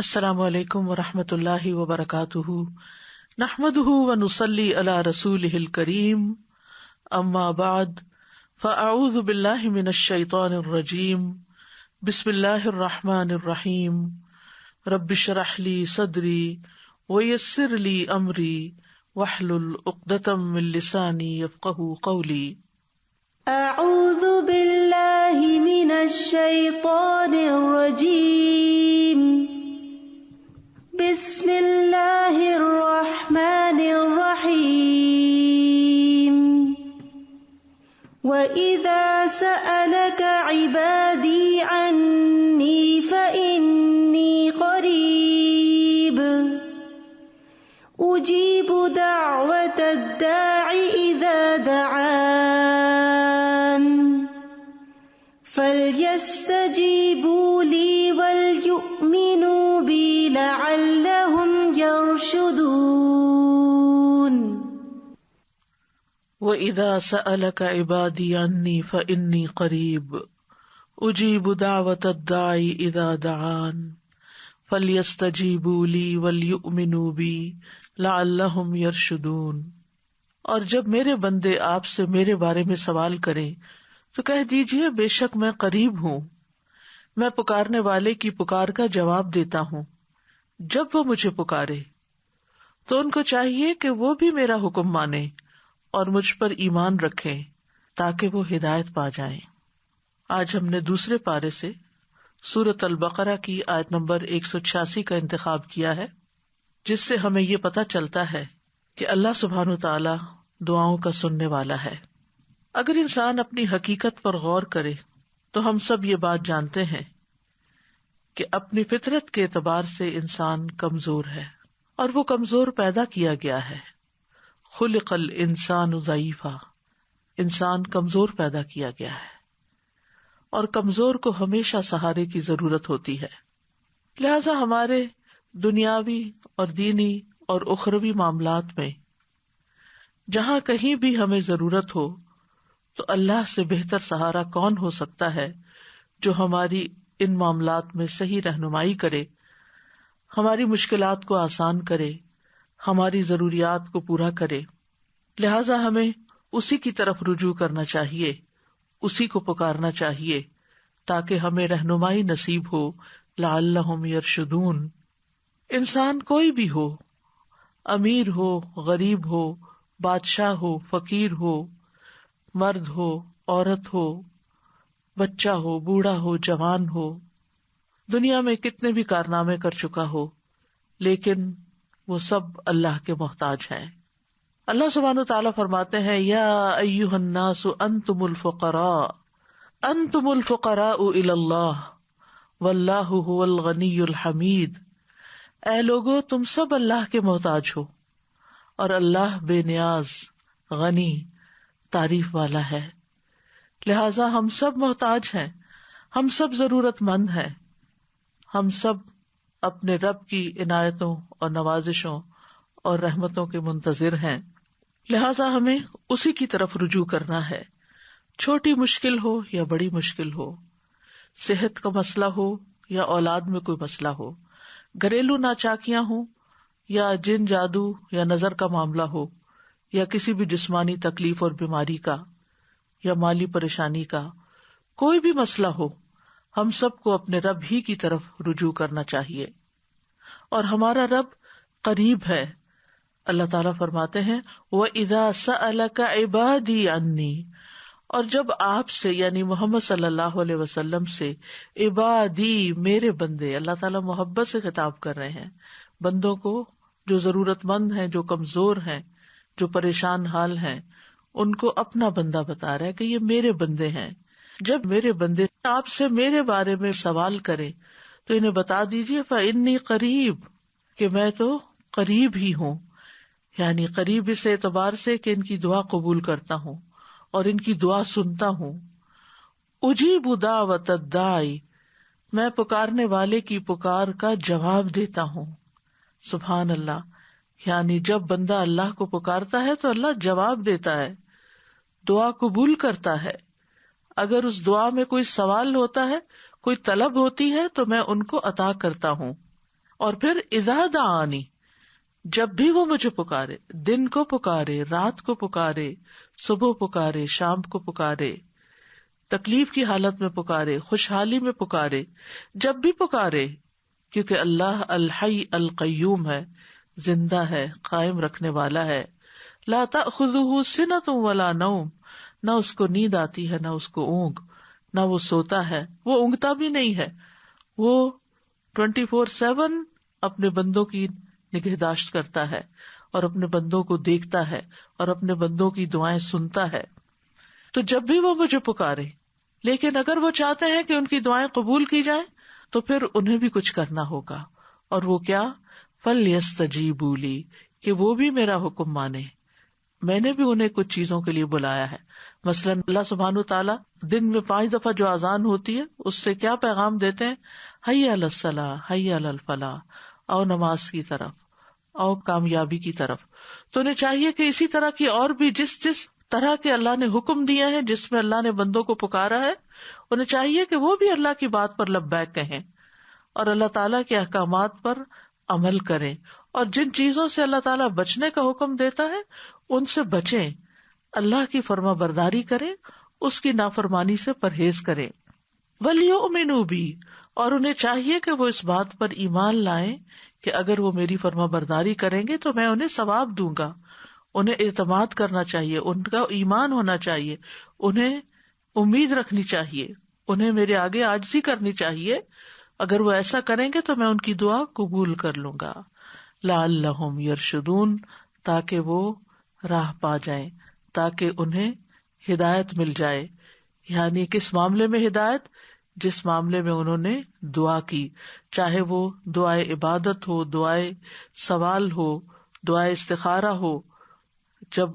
السلام علیکم ورحمۃ اللہ وبرکاتہ، نحمده ونصلی علی رسولہ الکریم، اما بعد فاعوذ باللہ من الشیطان الرجیم، بسم اللہ الرحمن الرحیم، رب اشرح لی صدری ویسر لی امری واحلل عقدۃ من لسانی یفقہوا قولی۔ اعوذ باللہ من الشیطان الرجیم، بسم اللہ الرحمن الرحیم۔ وَإِذَا سَأَلَكَ عِبَادِي عَنِّي فَإِنِّي قَرِيبٌ أُجِيبُ دَعْوَةَ الدَّاعِ إِذَا دَعَانِ فَلْيَسْتَجِيبُوا لِي وَلْيُؤْمِنُوا بِي لَعَلَّهُمْ يَرْشُدُونَ۔ وَإِذَا سَأَلَكَ عِبَادِي عَنِّي فَإِنِّي قَرِيبٌ أُجِيبُ دَعْوَةَ الدَّاعِ إِذَا دَعَانِ فَلْيَسْتَجِيبُوا لِي وَلْيُؤْمِنُوا بِي لَعَلَّهُمْ يَرْشُدُونَ۔ اور جب میرے بندے آپ سے میرے بارے میں سوال کریں تو کہہ دیجئے بے شک میں قریب ہوں، میں پکارنے والے کی پکار کا جواب دیتا ہوں۔ جب وہ مجھے پکارے تو ان کو چاہیے کہ وہ بھی میرا حکم مانیں اور مجھ پر ایمان رکھیں تاکہ وہ ہدایت پا جائیں۔ آج ہم نے دوسرے پارے سے سورۃ البقرہ کی آیت نمبر 186 کا انتخاب کیا ہے، جس سے ہمیں یہ پتہ چلتا ہے کہ اللہ سبحانہ وتعالی دعاؤں کا سننے والا ہے۔ اگر انسان اپنی حقیقت پر غور کرے تو ہم سب یہ بات جانتے ہیں کہ اپنی فطرت کے اعتبار سے انسان کمزور ہے، اور وہ کمزور پیدا کیا گیا ہے۔ خلق الانسان ضعیفا، انسان کمزور پیدا کیا گیا ہے، اور کمزور کو ہمیشہ سہارے کی ضرورت ہوتی ہے۔ لہذا ہمارے دنیاوی اور دینی اور اخروی معاملات میں جہاں کہیں بھی ہمیں ضرورت ہو تو اللہ سے بہتر سہارا کون ہو سکتا ہے جو ہماری ان معاملات میں صحیح رہنمائی کرے، ہماری مشکلات کو آسان کرے، ہماری ضروریات کو پورا کرے۔ لہذا ہمیں اسی کی طرف رجوع کرنا چاہیے، اسی کو پکارنا چاہیے تاکہ ہمیں رہنمائی نصیب ہو، لعلہم یرشدون۔ انسان کوئی بھی ہو، امیر ہو، غریب ہو، بادشاہ ہو، فقیر ہو، مرد ہو، عورت ہو، بچہ ہو، بوڑھا ہو، جوان ہو، دنیا میں کتنے بھی کارنامے کر چکا ہو، لیکن وہ سب اللہ کے محتاج ہیں۔ اللہ سبحانہ وتعالی فرماتے ہیں، یا ایھا الناس انتم الفقراء الی اللہ واللہ ھو الغنی الحمید۔ اے لوگو، تم سب اللہ کے محتاج ہو اور اللہ بے نیاز، غنی، تعریف والا ہے۔ لہذا ہم سب محتاج ہیں، ہم سب ضرورت مند ہیں، ہم سب اپنے رب کی عنایتوں اور نوازشوں اور رحمتوں کے منتظر ہیں۔ لہذا ہمیں اسی کی طرف رجوع کرنا ہے، چھوٹی مشکل ہو یا بڑی مشکل ہو، صحت کا مسئلہ ہو یا اولاد میں کوئی مسئلہ ہو، گھریلو ناچاکیاں ہوں یا جن جادو یا نظر کا معاملہ ہو، یا کسی بھی جسمانی تکلیف اور بیماری کا یا مالی پریشانی کا، کوئی بھی مسئلہ ہو، ہم سب کو اپنے رب ہی کی طرف رجوع کرنا چاہیے، اور ہمارا رب قریب ہے۔ اللہ تعالیٰ فرماتے ہیں، وَإِذَا سَأَلَكَ عِبَادِي عَنِّي، اور جب آپ سے یعنی محمد صلی اللہ علیہ وسلم سے، عبادی میرے بندے، اللہ تعالیٰ محبت سے خطاب کر رہے ہیں بندوں کو جو ضرورت مند ہیں، جو کمزور ہیں، جو پریشان حال ہیں، ان کو اپنا بندہ بتا رہا ہے کہ یہ میرے بندے ہیں۔ جب میرے بندے آپ سے میرے بارے میں سوال کریں تو انہیں بتا دیجیے فإنی قریب، کہ میں تو قریب ہی ہوں، یعنی قریب اس اعتبار سے کہ ان کی دعا قبول کرتا ہوں اور ان کی دعا سنتا ہوں۔ اجیب دعوت الداعی، میں پکارنے والے کی پکار کا جواب دیتا ہوں۔ سبحان اللہ، یعنی جب بندہ اللہ کو پکارتا ہے تو اللہ جواب دیتا ہے، دعا قبول کرتا ہے۔ اگر اس دعا میں کوئی سوال ہوتا ہے، کوئی طلب ہوتی ہے تو میں ان کو عطا کرتا ہوں، اور پھر اذا دعانی، جب بھی وہ مجھے پکارے، دن کو پکارے، رات کو پکارے، صبح پکارے، شام کو پکارے، تکلیف کی حالت میں پکارے، خوشحالی میں پکارے، جب بھی پکارے، کیونکہ اللہ الحی القیوم ہے، زندہ ہے، قائم رکھنے والا ہے. لا تأخذہ سنۃ ولا نوم، نہ اس کو نیند آتی ہے، نہ اس کو اونگ، نہ وہ سوتا ہے، وہ اونگتا بھی نہیں ہے، وہ 24/7 اپنے بندوں کی نگہداشت کرتا ہے اور اپنے بندوں کو دیکھتا ہے اور اپنے بندوں کی دعائیں سنتا ہے. تو جب بھی وہ مجھے پکارے، لیکن اگر وہ چاہتے ہیں کہ ان کی دعائیں قبول کی جائیں تو پھر انہیں بھی کچھ کرنا ہوگا. اور وہ کیا؟ فَلْيَسْتَجِيبُوا لِي، کہ وہ بھی میرا حکم مانے. میں نے بھی انہیں کچھ چیزوں کے لیے بلایا ہے. مثلاً اللہ سبحانہ وتعالیٰ دن میں 5 دفعہ جو اذان ہوتی ہے اس سے کیا پیغام دیتے ہیں؟ حی علی الصلاۃ، حی علی الفلاح، آؤ نماز کی طرف، آؤ کامیابی کی طرف. تو انہیں چاہیے کہ اسی طرح کی اور بھی جس طرح کے اللہ نے حکم دیا ہے، جس میں اللہ نے بندوں کو پکارا ہے، انہیں چاہیے کہ وہ بھی اللہ کی بات پر لبیک کہیں اور اللہ تعالیٰ کے احکامات پر عمل کریں، اور جن چیزوں سے اللہ تعالیٰ بچنے کا حکم دیتا ہے ان سے بچیں، اللہ کی فرما برداری کریں، اس کی نافرمانی سے پرہیز کریں. وَلْيُؤْمِنُوا بِي، اور انہیں چاہیے کہ وہ اس بات پر ایمان لائیں کہ اگر وہ میری فرما برداری کریں گے تو میں انہیں ثواب دوں گا. انہیں اعتماد کرنا چاہیے، ان کا ایمان ہونا چاہیے، انہیں امید رکھنی چاہیے، انہیں میرے آگے عاجزی کرنی چاہیے. اگر وہ ایسا کریں گے تو میں ان کی دعا قبول کر لوں گا. لعلہم یرشدون، تاکہ وہ راہ پا جائیں، تاکہ انہیں ہدایت مل جائے. یعنی کس معاملے میں ہدایت؟ جس معاملے میں انہوں نے دعا کی، چاہے وہ دعائے عبادت ہو، دعائے سوال ہو، دعائے استخارہ ہو. جب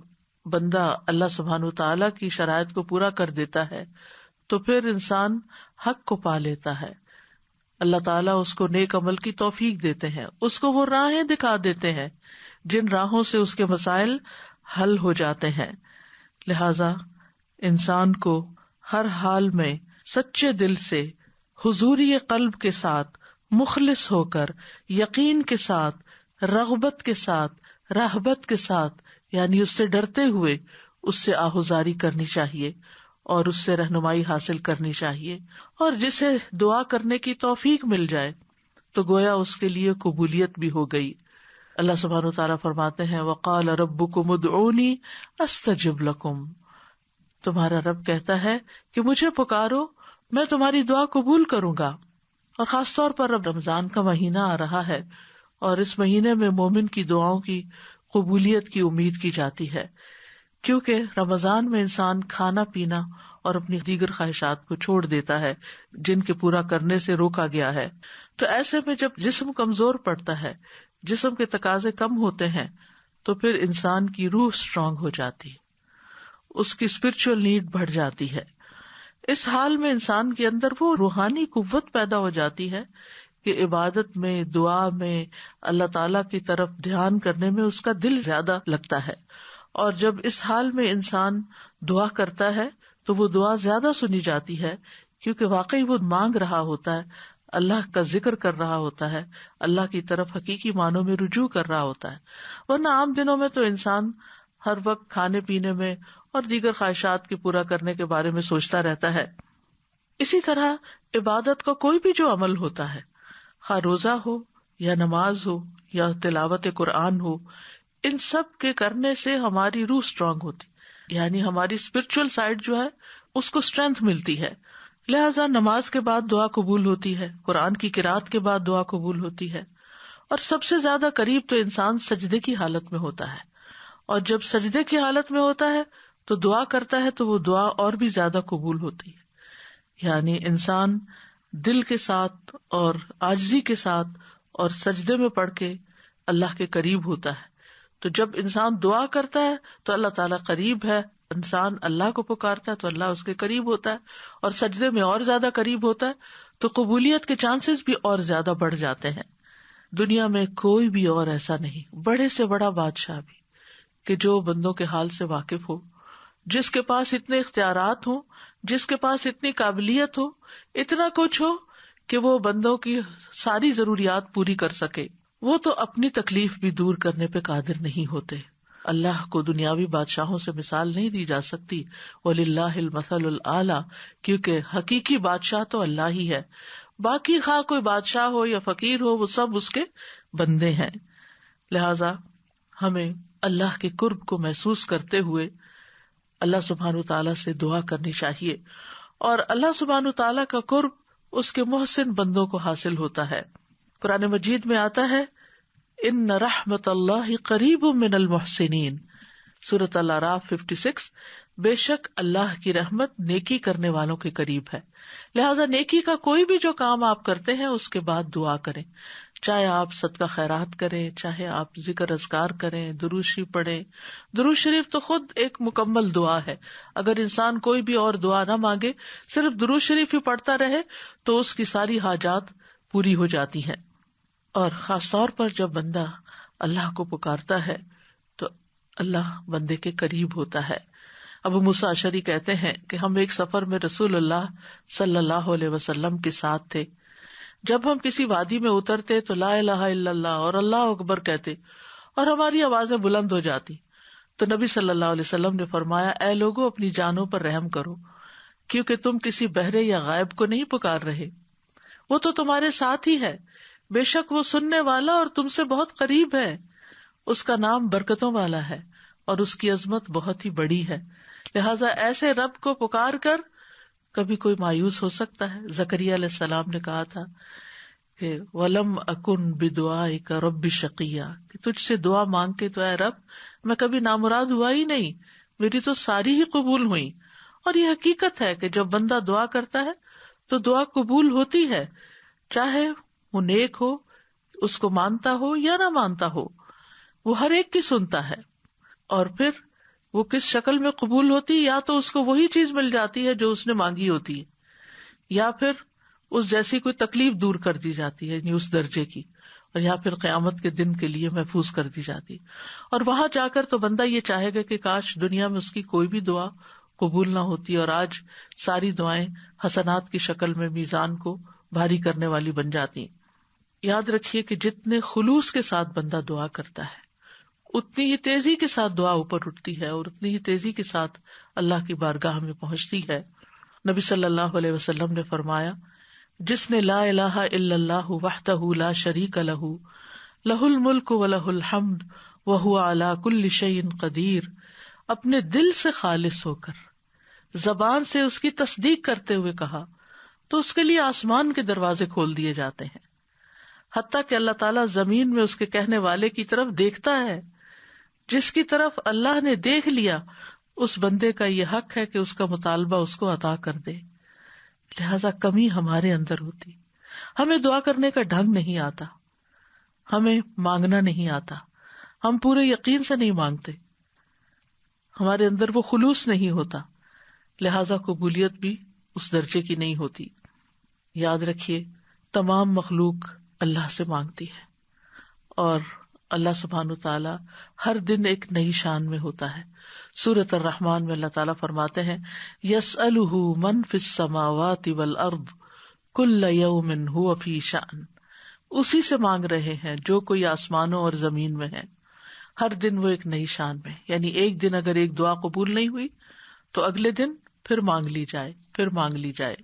بندہ اللہ سبحانہ تعالیٰ کی شرائط کو پورا کر دیتا ہے تو پھر انسان حق کو پا لیتا ہے. اللہ تعالیٰ اس کو نیک عمل کی توفیق دیتے ہیں، اس کو وہ راہیں دکھا دیتے ہیں جن راہوں سے اس کے مسائل حل ہو جاتے ہیں. لہذا انسان کو ہر حال میں سچے دل سے، حضوری قلب کے ساتھ، مخلص ہو کر، یقین کے ساتھ، رغبت کے ساتھ، رہبت کے ساتھ، یعنی اس سے ڈرتے ہوئے اس سے آہوزاری کرنی چاہیے اور اس سے رہنمائی حاصل کرنی چاہیے. اور جسے دعا کرنے کی توفیق مل جائے تو گویا اس کے لیے قبولیت بھی ہو گئی. اللہ سبحانہ وتعالیٰ فرماتے ہیں وَقَالَ رَبُّكُمُ ادْعُونِي أَسْتَجِبْ لَكُمْ، تمہارا رب کہتا ہے کہ مجھے پکارو، میں تمہاری دعا قبول کروں گا. اور خاص طور پر اب رمضان کا مہینہ آ رہا ہے اور اس مہینے میں مومن کی دعاؤں کی قبولیت کی امید کی جاتی ہے، کیونکہ رمضان میں انسان کھانا پینا اور اپنی دیگر خواہشات کو چھوڑ دیتا ہے جن کے پورا کرنے سے روکا گیا ہے. تو ایسے میں جب جسم کمزور پڑتا ہے، جسم کے تقاضے کم ہوتے ہیں، تو پھر انسان کی روح اسٹرانگ ہو جاتی ہے، اس کی اسپرچل نیڈ بڑھ جاتی ہے. اس حال میں انسان کے اندر وہ روحانی قوت پیدا ہو جاتی ہے کہ عبادت میں، دعا میں، اللہ تعالی کی طرف دھیان کرنے میں اس کا دل زیادہ لگتا ہے. اور جب اس حال میں انسان دعا کرتا ہے تو وہ دعا زیادہ سنی جاتی ہے، کیونکہ واقعی وہ مانگ رہا ہوتا ہے، اللہ کا ذکر کر رہا ہوتا ہے، اللہ کی طرف حقیقی معنوں میں رجوع کر رہا ہوتا ہے. ورنہ عام دنوں میں تو انسان ہر وقت کھانے پینے میں اور دیگر خواہشات کے پورا کرنے کے بارے میں سوچتا رہتا ہے. اسی طرح عبادت کا کوئی بھی جو عمل ہوتا ہے، خواہ روزہ ہو یا نماز ہو یا تلاوت قرآن ہو، ان سب کے کرنے سے ہماری روح اسٹرانگ ہوتی، یعنی ہماری اسپرچل سائڈ جو ہے اس کو اسٹرینتھ ملتی ہے. لہذا نماز کے بعد دعا قبول ہوتی ہے، قرآن کی قرات کے بعد دعا قبول ہوتی ہے، اور سب سے زیادہ قریب تو انسان سجدے کی حالت میں ہوتا ہے. اور جب سجدے کی حالت میں ہوتا ہے تو دعا کرتا ہے تو وہ دعا اور بھی زیادہ قبول ہوتی ہے. یعنی انسان دل کے ساتھ اور عاجزی کے ساتھ اور سجدے میں پڑھ کے اللہ کے قریب ہوتا ہے. تو جب انسان دعا کرتا ہے تو اللہ تعالیٰ قریب ہے، انسان اللہ کو پکارتا ہے تو اللہ اس کے قریب ہوتا ہے، اور سجدے میں اور زیادہ قریب ہوتا ہے تو قبولیت کے چانسز بھی اور زیادہ بڑھ جاتے ہیں. دنیا میں کوئی بھی اور ایسا نہیں، بڑے سے بڑا بادشاہ بھی، کہ جو بندوں کے حال سے واقف ہو، جس کے پاس اتنے اختیارات ہوں، جس کے پاس اتنی قابلیت ہو، اتنا کچھ ہو کہ وہ بندوں کی ساری ضروریات پوری کر سکے. وہ تو اپنی تکلیف بھی دور کرنے پہ قادر نہیں ہوتے. اللہ کو دنیاوی بادشاہوں سے مثال نہیں دی جا سکتی. وَلِلَّهِ الْمَثَلُ الْأَعْلَى، کیونکہ حقیقی بادشاہ تو اللہ ہی ہے. باقی خواہ کوئی بادشاہ ہو یا فقیر ہو، وہ سب اس کے بندے ہیں. لہذا ہمیں اللہ کے قرب کو محسوس کرتے ہوئے اللہ سبحانہ تعالیٰ سے دعا کرنی چاہیے. اور اللہ سبحانہ تعالیٰ کا قرب اس کے محسن بندوں کو حاصل ہوتا ہے. قرآن مجید میں آتا ہے ان رحمت اللہ قریب من المحسنین، سورۃ الاعراف 56. بے شک اللہ کی رحمت نیکی کرنے والوں کے قریب ہے. لہذا نیکی کا کوئی بھی جو کام آپ کرتے ہیں اس کے بعد دعا کریں، چاہے آپ صدقہ خیرات کریں، چاہے آپ ذکر اذکار کریں، درود شریف پڑھیں. درود شریف تو خود ایک مکمل دعا ہے. اگر انسان کوئی بھی اور دعا نہ مانگے، صرف درود شریف ہی پڑھتا رہے تو اس کی ساری حاجات پوری ہو جاتی ہیں. اور خاص طور پر جب بندہ اللہ کو پکارتا ہے تو اللہ بندے کے قریب ہوتا ہے. ابو موسیٰ اشعری کہتے ہیں کہ ہم ایک سفر میں رسول اللہ صلی اللہ علیہ وسلم کے ساتھ تھے. جب ہم کسی وادی میں اترتے تو لا الہ الا اللہ اور اللہ اکبر کہتے اور ہماری آوازیں بلند ہو جاتی. تو نبی صلی اللہ علیہ وسلم نے فرمایا، اے لوگو اپنی جانوں پر رحم کرو، کیونکہ تم کسی بہرے یا غائب کو نہیں پکار رہے، وہ تو تمہارے ساتھ ہی ہے. بے شک وہ سننے والا اور تم سے بہت قریب ہے. اس کا نام برکتوں والا ہے اور اس کی عظمت بہت ہی بڑی ہے. لہٰذا ایسے رب کو پکار کر کبھی کوئی مایوس ہو سکتا ہے. زکریا علیہ السلام نے کہا تھا کہ وَلَمْ أَكُنْ بِدُعَائِكَ رَبِّ شَقِيًّا، کہ تجھ سے دعا مانگ کے تو اے رب میں کبھی نامراد ہوا ہی نہیں، میری تو ساری ہی قبول ہوئی. اور یہ حقیقت ہے کہ جب بندہ دعا کرتا ہے تو دعا قبول ہوتی ہے، چاہے وہ نیک ہو، اس کو مانتا ہو یا نہ مانتا ہو، وہ ہر ایک کی سنتا ہے. اور پھر وہ کس شکل میں قبول ہوتی، یا تو اس کو وہی چیز مل جاتی ہے جو اس نے مانگی ہوتی ہے، یا پھر اس جیسی کوئی تکلیف دور کر دی جاتی ہے، یعنی اس درجے کی، اور یا پھر قیامت کے دن کے لیے محفوظ کر دی جاتی ہے. اور وہاں جا کر تو بندہ یہ چاہے گا کہ کاش دنیا میں اس کی کوئی بھی دعا قبول نہ ہوتی اور آج ساری دعائیں حسنات کی شکل میں میزان کو بھاری کرنے والی بن جاتی. یاد رکھیے کہ جتنے خلوص کے ساتھ بندہ دعا کرتا ہے اتنی ہی تیزی کے ساتھ دعا اوپر اٹھتی ہے اور اتنی ہی تیزی کے ساتھ اللہ کی بارگاہ میں پہنچتی ہے. نبی صلی اللہ علیہ وسلم نے فرمایا، جس نے لا الہ الا اللہ وحدہ لا شریک لہ لہ الملک ولہ الحمد وہو علی کل شیء قدیر، اپنے دل سے خالص ہو کر زبان سے اس کی تصدیق کرتے ہوئے کہا تو اس کے لیے آسمان کے دروازے کھول دیے جاتے ہیں، حتیٰ کہ اللہ تعالیٰ زمین میں اس کے کہنے والے کی طرف دیکھتا ہے. جس کی طرف اللہ نے دیکھ لیا اس بندے کا یہ حق ہے کہ اس کا مطالبہ اس کو عطا کر دے. لہذا کمی ہمارے اندر ہوتی، ہمیں دعا کرنے کا ڈھنگ نہیں آتا، ہمیں مانگنا نہیں آتا، ہم پورے یقین سے نہیں مانگتے، ہمارے اندر وہ خلوص نہیں ہوتا، لہذا قبولیت بھی اس درجے کی نہیں ہوتی. یاد رکھیے تمام مخلوق اللہ سے مانگتی ہے اور اللہ سبحانہ تعالی ہر دن ایک نئی شان میں ہوتا ہے. سورۃ الرحمن میں اللہ تعالیٰ فرماتے ہیں یسألہ من فی السماوات والارض کل یوم ھو فی شأن، اسی سے مانگ رہے ہیں جو کوئی آسمانوں اور زمین میں ہے، ہر دن وہ ایک نئی شان میں. یعنی ایک دن اگر ایک دعا قبول نہیں ہوئی تو اگلے دن پھر مانگ لی جائے، پھر مانگ لی جائے،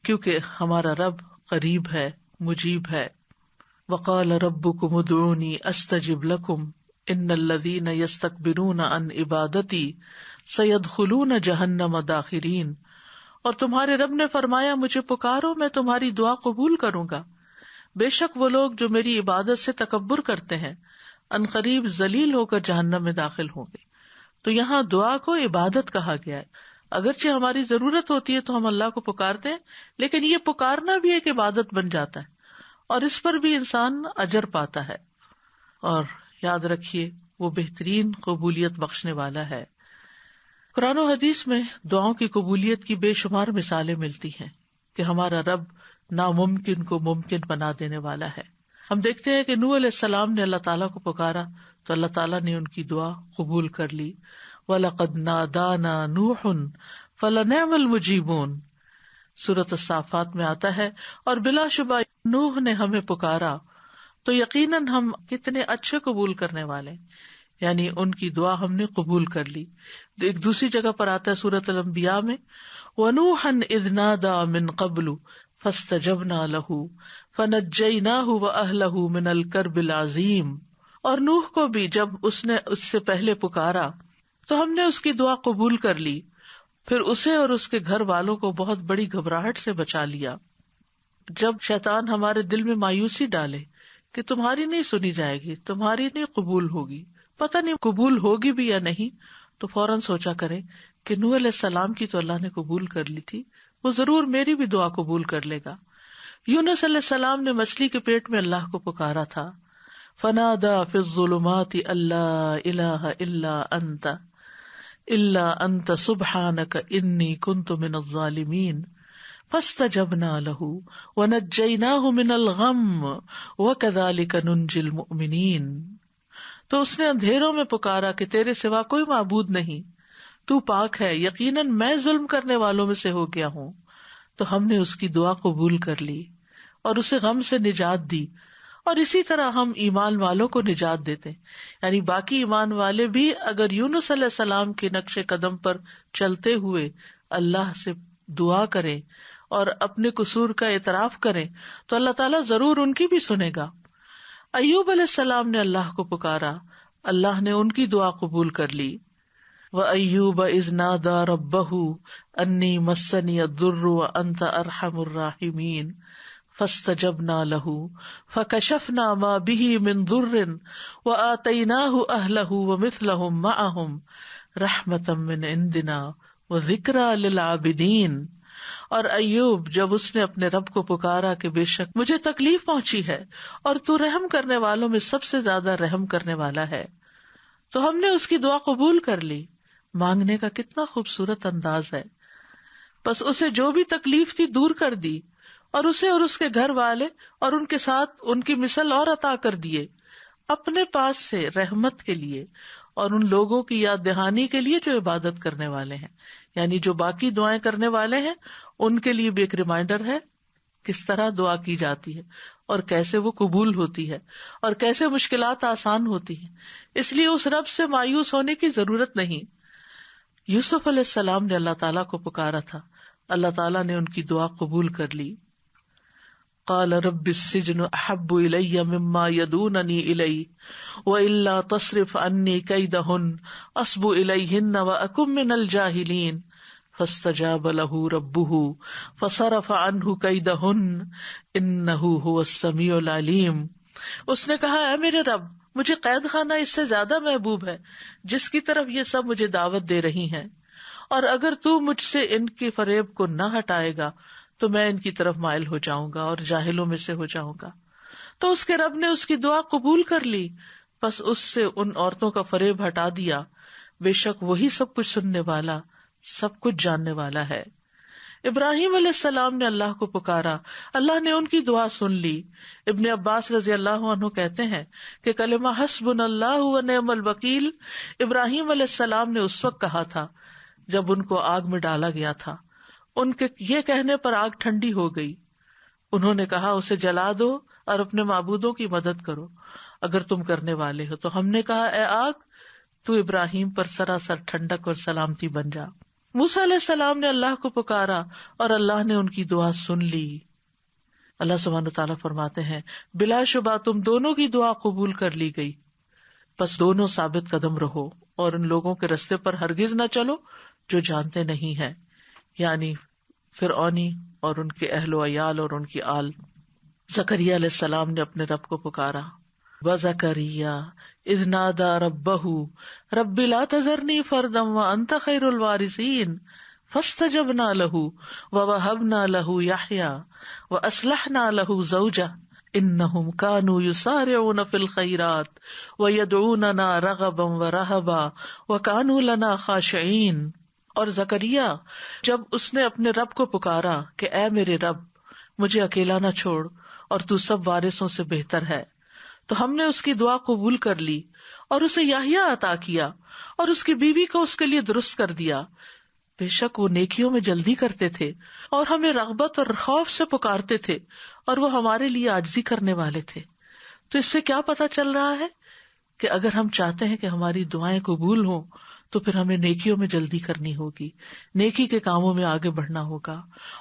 کیونکہ ہمارا رب قریب ہے، مجیب ہے. وقال ربکم ادعونی استجب لکم ان الذین یستکبرون عن عبادتی سیدخلون جہنم داخرین، اور تمہارے رب نے فرمایا مجھے پکارو میں تمہاری دعا قبول کروں گا، بے شک وہ لوگ جو میری عبادت سے تکبر کرتے ہیں ان قریب ذلیل ہو کر جہنم میں داخل ہوں گے. تو یہاں دعا کو عبادت کہا گیا ہے. اگرچہ ہماری ضرورت ہوتی ہے تو ہم اللہ کو پکارتے ہیں، لیکن یہ پکارنا بھی ایک عبادت بن جاتا ہے اور اس پر بھی انسان اجر پاتا ہے. اور یاد رکھیے وہ بہترین قبولیت بخشنے والا ہے. قرآن و حدیث میں دعاؤں کی قبولیت کی بے شمار مثالیں ملتی ہیں کہ ہمارا رب ناممکن کو ممکن بنا دینے والا ہے. ہم دیکھتے ہیں کہ نوح علیہ السلام نے اللہ تعالیٰ کو پکارا تو اللہ تعالیٰ نے ان کی دعا قبول کر لی. وَلَقَدْ نَادَانَا نُوحٌ فَلَنِعْمَ الْمُجِيبُونَ، سورۃ الصافات میں آتا ہے، اور بلا شبہ نوح نے ہمیں پکارا تو یقیناً ہم کتنے اچھے قبول کرنے والے، یعنی ان کی دعا ہم نے قبول کر لی. ایک دوسری جگہ پر آتا ہے سورۃ الانبیاء میں، وَنُوحًا إِذْ نَادَىٰ مِن قَبْلُ فَاسْتَجَبْنَا لَهُ فَنَجَّيْنَاهُ وَأَهْلَهُ مِنَ الْكَرْبِ الْعَظِيمِ. اور نوح کو بھی جب اس نے اس سے پہلے پکارا تو ہم نے اس کی دعا قبول کر لی، پھر اسے اور اس کے گھر والوں کو بہت بڑی گھبراہٹ سے بچا لیا. جب شیطان ہمارے دل میں مایوسی ڈالے کہ تمہاری نہیں سنی جائے گی، تمہاری نہیں قبول ہوگی، پتہ نہیں قبول ہوگی بھی یا نہیں، تو فوراً سوچا کرے کہ نوح علیہ السلام کی تو اللہ نے قبول کر لی تھی، وہ ضرور میری بھی دعا قبول کر لے گا. یونس علیہ السلام نے مچھلی کے پیٹ میں اللہ کو پکارا تھا، فنادى في الظلمات الا اله الا انت سبحانك انی كنت من الظالمین فاستجبنا له ونجيناه من الغم وكذلك ننجي المؤمنین. تو اس نے اندھیروں میں پکارا کہ تیرے سوا کوئی معبود نہیں، تو پاک ہے، یقیناً میں ظلم کرنے والوں میں سے ہو گیا ہوں. تو ہم نے اس کی دعا قبول کر لی اور اسے غم سے نجات دی. اور اسی طرح ہم ایمان والوں کو نجات دیتے، یعنی باقی ایمان والے بھی اگر یونس علیہ السلام کے نقش قدم پر چلتے ہوئے اللہ سے دعا کریں اور اپنے قصور کا اعتراف کریں تو اللہ تعالیٰ ضرور ان کی بھی سنے گا. ایوب علیہ السلام نے اللہ کو پکارا، اللہ نے ان کی دعا قبول کر لی. وَأَيُّوبَ إِذْ نَادَىٰ رَبَّهُ أَنِّي مَسَّنِيَ الضُّرُّ وَأَنْتَ أَرْحَمُ الرَّاحِمِينَ فَاسْتَجَبْنَا لَهُ فَكَشَفْنَا مَا بِهِ مِنْ ضُرٍّ وَآتَيْنَاهُ أَهْلَهُ وَمِثْلَهُمْ مَعَهُمْ رَحْمَةً مِّنْ عِنْدِنَا وَذِكْرَىٰ لِلْعَابِدِينَ. اور ایوب جب اس نے اپنے رب کو پکارا کہ بے شک مجھے تکلیف پہنچی ہے اور تو رحم کرنے والوں میں سب سے زیادہ رحم کرنے والا ہے، تو ہم نے اس کی دعا قبول کر لی. مانگنے کا کتنا خوبصورت انداز ہے. بس اسے جو بھی تکلیف تھی دور کر دی، اور اسے اور اس کے گھر والے اور ان کے ساتھ ان کی مثل اور عطا کر دیے اپنے پاس سے رحمت کے لیے اور ان لوگوں کی یاد دہانی کے لیے جو عبادت کرنے والے ہیں. یعنی جو باقی دعائیں کرنے والے ہیں ان کے لیے بھی ایک ریمائنڈر ہے کس طرح دعا کی جاتی ہے اور کیسے وہ قبول ہوتی ہے اور کیسے مشکلات آسان ہوتی ہیں. اس لیے اس رب سے مایوس ہونے کی ضرورت نہیں. یوسف علیہ السلام نے اللہ تعالیٰ کو پکارا تھا، اللہ تعالیٰ نے ان کی دعا قبول کر لی. قال رب السجن احب الی مما یدوننی الیہ والا تصرف عنی کیدہن اصب الیہن واکن من الجاہلین فاستجاب له ربہ فصرف عنہ کیدہن انہ هو السمیع العلیم. اس نے کہا اے میرے رب، مجھے قید خانہ اس سے زیادہ محبوب ہے جس کی طرف یہ سب مجھے دعوت دے رہی ہیں، اور اگر تو مجھ سے ان کے فریب کو نہ ہٹائے گا تو میں ان کی طرف مائل ہو جاؤں گا اور جاہلوں میں سے ہو جاؤں گا. تو اس کے رب نے اس کی دعا قبول کر لی، بس اس سے ان عورتوں کا فریب ہٹا دیا. بے شک وہی سب کچھ سننے والا، سب کچھ جاننے والا ہے. ابراہیم علیہ السلام نے اللہ کو پکارا، اللہ نے ان کی دعا سن لی. ابن عباس رضی اللہ عنہ کہتے ہیں کہ کلمہ حسبنا اللہ و نعم الوکیل ابراہیم علیہ السلام نے اس وقت کہا تھا جب ان کو آگ میں ڈالا گیا تھا. ان کے یہ کہنے پر آگ ٹھنڈی ہو گئی. انہوں نے کہا اسے جلا دو اور اپنے معبودوں کی مدد کرو اگر تم کرنے والے ہو. تو ہم نے کہا اے آگ تو ابراہیم پر سراسر ٹھنڈک اور سلامتی بن جا. موسیٰ علیہ السلام نے اللہ کو پکارا اور اللہ نے ان کی دعا سن لی. اللہ سبحانہ وتعالیٰ فرماتے ہیں بلا شبہ تم دونوں کی دعا قبول کر لی گئی، بس دونوں ثابت قدم رہو اور ان لوگوں کے رستے پر ہرگز نہ چلو جو جانتے نہیں ہیں، یعنی فرعونی اور ان کے اہل و عیال اور ان کی آل. زکریا علیہ السلام نے اپنے رب کو پکارا. وزکریا اذ نادى ربه رب لا تذرنی فردا وانت خیر الوارثین فاستجبنا له ووهبنا له یحیی واصلحنا له زوجہ انہم كانوا یسارعون فی الخیرات ویدعوننا رغبا ورہبا وكانوا لنا خاشعین. اور زکریا جب اس نے اپنے رب کو پکارا کہ اے میرے رب مجھے اکیلا نہ چھوڑ اور تو سب وارثوں سے بہتر ہے، تو ہم نے اس کی دعا قبول کر لی اور اسے یحییٰ عطا کیا اور اس کی بیوی کو اس کے لیے درست کر دیا. بے شک وہ نیکیوں میں جلدی کرتے تھے اور ہمیں رغبت اور خوف سے پکارتے تھے اور وہ ہمارے لیے عاجزی کرنے والے تھے. تو اس سے کیا پتا چل رہا ہے کہ اگر ہم چاہتے ہیں کہ ہماری دعائیں قبول ہوں تو پھر ہمیں نیکیوں میں جلدی کرنی ہوگی، نیکی کے کاموں میں آگے بڑھنا ہوگا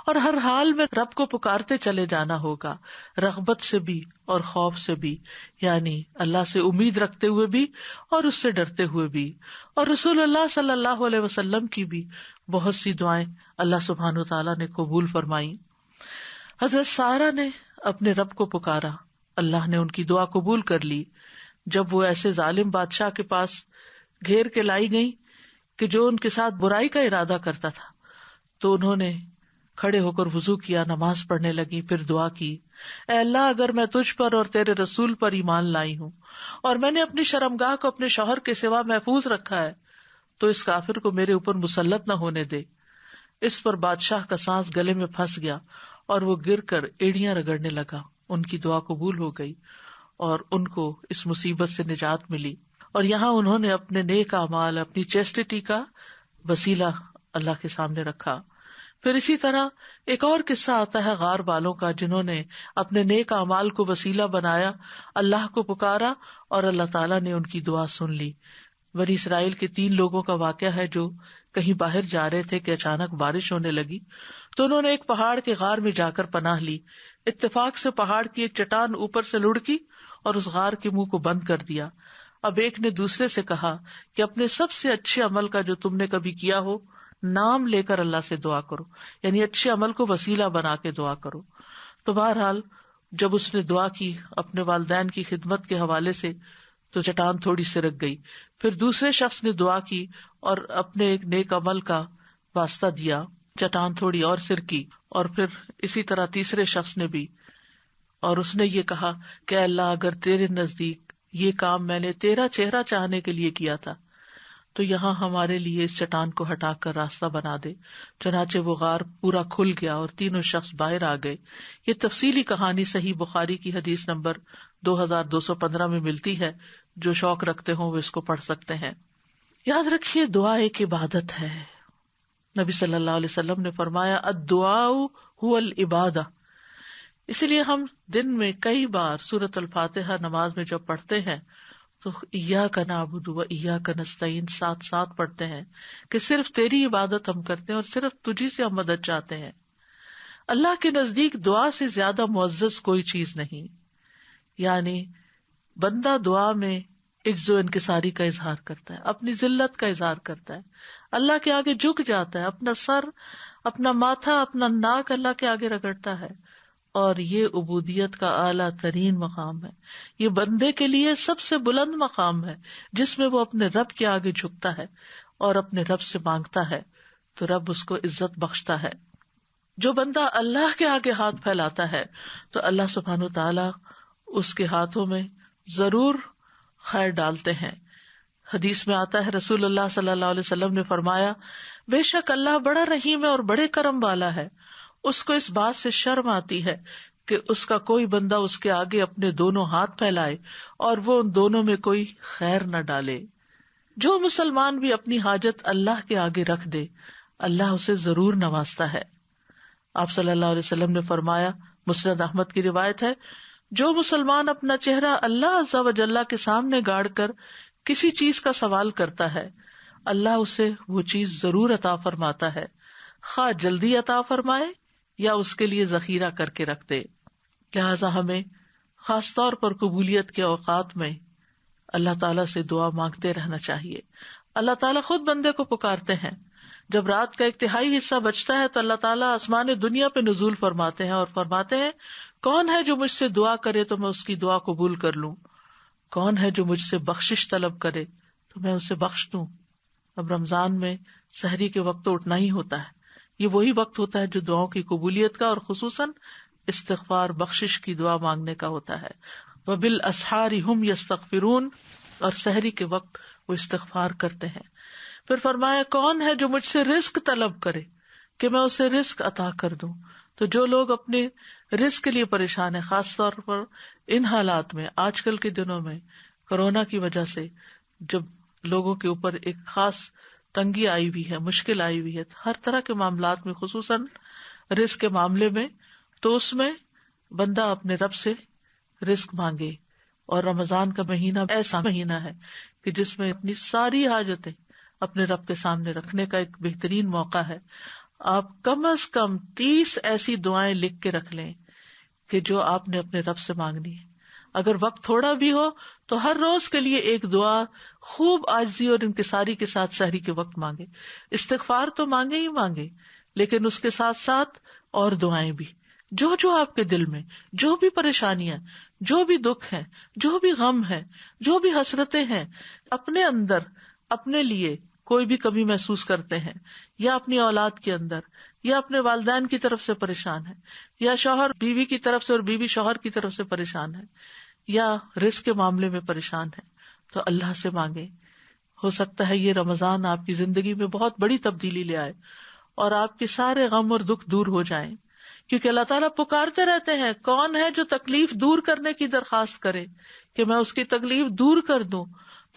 اور ہر حال میں رب کو پکارتے چلے جانا ہوگا، رغبت سے بھی اور خوف سے بھی، یعنی اللہ سے امید رکھتے ہوئے بھی اور اس سے ڈرتے ہوئے بھی. اور رسول اللہ صلی اللہ علیہ وسلم کی بھی بہت سی دعائیں اللہ سبحانہ وتعالیٰ نے قبول فرمائی. حضرت سارہ نے اپنے رب کو پکارا، اللہ نے ان کی دعا قبول کر لی. جب وہ ایسے ظالم بادشاہ کے پاس گھیر کے لائی گئی کہ جو ان کے ساتھ برائی کا ارادہ کرتا تھا، تو انہوں نے کھڑے ہو کر وضو کیا، نماز پڑھنے لگی، پھر دعا کی، اے اللہ اگر میں تجھ پر اور تیرے رسول پر ایمان لائی ہوں اور میں نے اپنی شرمگاہ کو اپنے شوہر کے سوا محفوظ رکھا ہے تو اس کافر کو میرے اوپر مسلط نہ ہونے دے. اس پر بادشاہ کا سانس گلے میں پھنس گیا اور وہ گر کر ایڑیاں رگڑنے لگا. ان کی دعا قبول ہو گئی اور ان کو اس مصیبت سے نجات ملی. اور یہاں انہوں نے اپنے نیک اعمال، اپنی چیسٹٹی کا وسیلہ اللہ کے سامنے رکھا. پھر اسی طرح ایک اور قصہ آتا ہے غار والوں کا، جنہوں نے اپنے نیک اعمال کو وسیلہ بنایا، اللہ کو پکارا اور اللہ تعالیٰ نے ان کی دعا سن لی. بنی اسرائیل کے 3 لوگوں کا واقعہ ہے جو کہیں باہر جا رہے تھے کہ اچانک بارش ہونے لگی تو انہوں نے ایک پہاڑ کے غار میں جا کر پناہ لی. اتفاق سے پہاڑ کی ایک چٹان اوپر سے لڑکی اور اس غار کے منہ کو بند کر دیا. اب ایک نے دوسرے سے کہا کہ اپنے سب سے اچھے عمل کا جو تم نے کبھی کیا ہو نام لے کر اللہ سے دعا کرو، یعنی اچھے عمل کو وسیلہ بنا کے دعا کرو. تو بہرحال جب اس نے دعا کی اپنے والدین کی خدمت کے حوالے سے تو چٹان تھوڑی سرک گئی. پھر دوسرے شخص نے دعا کی اور اپنے ایک نیک عمل کا واسطہ دیا، چٹان تھوڑی اور سرکی. اور پھر اسی طرح تیسرے شخص نے بھی، اور اس نے یہ کہا کہ اللہ اگر تیرے نزدیک یہ کام میں نے تیرا چہرہ چاہنے کے لیے کیا تھا تو یہاں ہمارے لیے اس چٹان کو ہٹا کر راستہ بنا دے. چنانچہ وہ غار پورا کھل گیا اور تینوں شخص باہر آ گئے. یہ تفصیلی کہانی صحیح بخاری کی حدیث نمبر 2215 میں ملتی ہے. جو شوق رکھتے ہوں وہ اس کو پڑھ سکتے ہیں. یاد رکھیے دعا ایک عبادت ہے. نبی صلی اللہ علیہ وسلم نے فرمایا الدعاء هو العبادہ. اسی لیے ہم دن میں کئی بار سورۃ الفاتحہ نماز میں جب پڑھتے ہیں تو ایاک نعبد و ایاک نستعین ساتھ ساتھ پڑھتے ہیں کہ صرف تیری عبادت ہم کرتے ہیں اور صرف تجھی سے ہم مدد چاہتے ہیں. اللہ کے نزدیک دعا سے زیادہ معزز کوئی چیز نہیں. یعنی بندہ دعا میں عجز و انکساری کا اظہار کرتا ہے، اپنی ذلت کا اظہار کرتا ہے، اللہ کے آگے جھک جاتا ہے، اپنا سر، اپنا ماتھا، اپنا ناک اللہ کے آگے رگڑتا ہے. اور یہ عبودیت کا اعلیٰ ترین مقام ہے. یہ بندے کے لیے سب سے بلند مقام ہے جس میں وہ اپنے رب کے آگے جھکتا ہے اور اپنے رب سے مانگتا ہے تو رب اس کو عزت بخشتا ہے. جو بندہ اللہ کے آگے ہاتھ پھیلاتا ہے تو اللہ سبحانہ وتعالیٰ اس کے ہاتھوں میں ضرور خیر ڈالتے ہیں. حدیث میں آتا ہے رسول اللہ صلی اللہ علیہ وسلم نے فرمایا بے شک اللہ بڑا رحیم ہے اور بڑے کرم والا ہے. اس کو اس بات سے شرم آتی ہے کہ اس کا کوئی بندہ اس کے آگے اپنے دونوں ہاتھ پھیلائے اور وہ ان دونوں میں کوئی خیر نہ ڈالے. جو مسلمان بھی اپنی حاجت اللہ کے آگے رکھ دے اللہ اسے ضرور نوازتا ہے. آپ صلی اللہ علیہ وسلم نے فرمایا، مسند احمد کی روایت ہے، جو مسلمان اپنا چہرہ اللہ عز و جل کے سامنے گاڑ کر کسی چیز کا سوال کرتا ہے اللہ اسے وہ چیز ضرور عطا فرماتا ہے، خواہ جلدی عطا فرمائے یا اس کے لیے ذخیرہ کر کے رکھ دے. لہٰذا ہمیں خاص طور پر قبولیت کے اوقات میں اللہ تعالیٰ سے دعا مانگتے رہنا چاہیے. اللہ تعالیٰ خود بندے کو پکارتے ہیں. جب رات کا 1/3 حصہ بچتا ہے تو اللہ تعالیٰ آسمان دنیا پہ نزول فرماتے ہیں اور فرماتے ہیں کون ہے جو مجھ سے دعا کرے تو میں اس کی دعا قبول کر لوں، کون ہے جو مجھ سے بخشش طلب کرے تو میں اسے بخش دوں. اب رمضان میں سحری کے وقت تو اٹھنا ہی ہوتا ہے. یہ وہی وقت ہوتا ہے جو دعاؤں کی قبولیت کا اور خصوصاً استغفار بخشش کی دعا مانگنے کا ہوتا ہے. وبالاسحار ہم یستغفرون، اور سحری کے وقت وہ استغفار کرتے ہیں. پھر فرمایا کون ہے جو مجھ سے رزق طلب کرے کہ میں اسے رزق عطا کر دوں. تو جو لوگ اپنے رزق کے لیے پریشان ہیں، خاص طور پر ان حالات میں، آج کل کے دنوں میں کورونا کی وجہ سے جب لوگوں کے اوپر ایک خاص تنگی آئی ہوئی ہے، مشکل آئی ہوئی ہے، ہر طرح کے معاملات میں، خصوصاً رزق کے معاملے میں، تو اس میں بندہ اپنے رب سے رزق مانگے. اور رمضان کا مہینہ ایسا مہینہ ہے کہ جس میں اپنی ساری حاجتیں اپنے رب کے سامنے رکھنے کا ایک بہترین موقع ہے. آپ کم از کم 30 ایسی دعائیں لکھ کے رکھ لیں کہ جو آپ نے اپنے رب سے مانگنی ہے. اگر وقت تھوڑا بھی ہو تو ہر روز کے لیے ایک دعا خوب عاجزی اور انکساری کے ساتھ سحری کے وقت مانگے. استغفار تو مانگے ہی مانگے، لیکن اس کے ساتھ ساتھ اور دعائیں بھی، جو جو آپ کے دل میں، جو بھی پریشانیاں، جو بھی دکھ ہے، جو بھی غم ہے، جو بھی حسرتیں ہیں، اپنے اندر اپنے لیے کوئی بھی کمی محسوس کرتے ہیں، یا اپنی اولاد کے اندر، یا اپنے والدین کی طرف سے پریشان ہے، یا شوہر بیوی کی طرف سے اور بیوی شوہر کی طرف سے پریشان ہے، یا رزق کے معاملے میں پریشان ہے، تو اللہ سے مانگے. ہو سکتا ہے یہ رمضان آپ کی زندگی میں بہت بڑی تبدیلی لے آئے اور آپ کے سارے غم اور دکھ دور ہو جائیں، کیونکہ اللہ تعالیٰ پکارتے رہتے ہیں کون ہے جو تکلیف دور کرنے کی درخواست کرے کہ میں اس کی تکلیف دور کر دوں.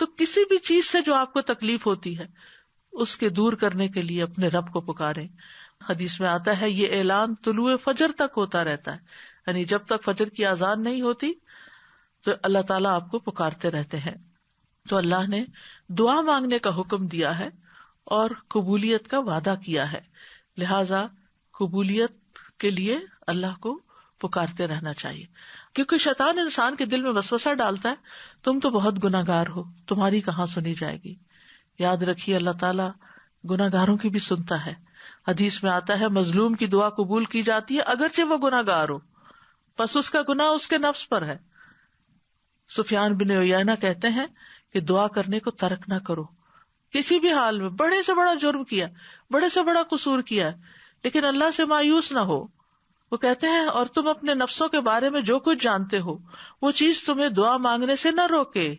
تو کسی بھی چیز سے جو آپ کو تکلیف ہوتی ہے اس کے دور کرنے کے لیے اپنے رب کو پکاریں. حدیث میں آتا ہے یہ اعلان طلوع فجر تک ہوتا رہتا ہے، یعنی جب تک فجر کی اذان نہیں ہوتی تو اللہ تعالیٰ آپ کو پکارتے رہتے ہیں. تو اللہ نے دعا مانگنے کا حکم دیا ہے اور قبولیت کا وعدہ کیا ہے، لہذا قبولیت کے لیے اللہ کو پکارتے رہنا چاہیے. کیونکہ شیطان انسان کے دل میں وسوسہ ڈالتا ہے تم تو بہت گناہ گار ہو، تمہاری کہاں سنی جائے گی. یاد رکھیے اللہ تعالیٰ گناہ گاروں کی بھی سنتا ہے. حدیث میں آتا ہے مظلوم کی دعا قبول کی جاتی ہے اگرچہ وہ گناہ گار ہو، پس اس کا گناہ اس کے نفس پر ہے. سفیان بن عیینہ کہتے ہیں کہ دعا کرنے کو ترک نہ کرو کسی بھی حال میں، بڑے سے بڑا جرم کیا، بڑے سے بڑا قصور کیا، لیکن اللہ سے مایوس نہ ہو. وہ کہتے ہیں اور تم اپنے نفسوں کے بارے میں جو کچھ جانتے ہو وہ چیز تمہیں دعا مانگنے سے نہ روکے،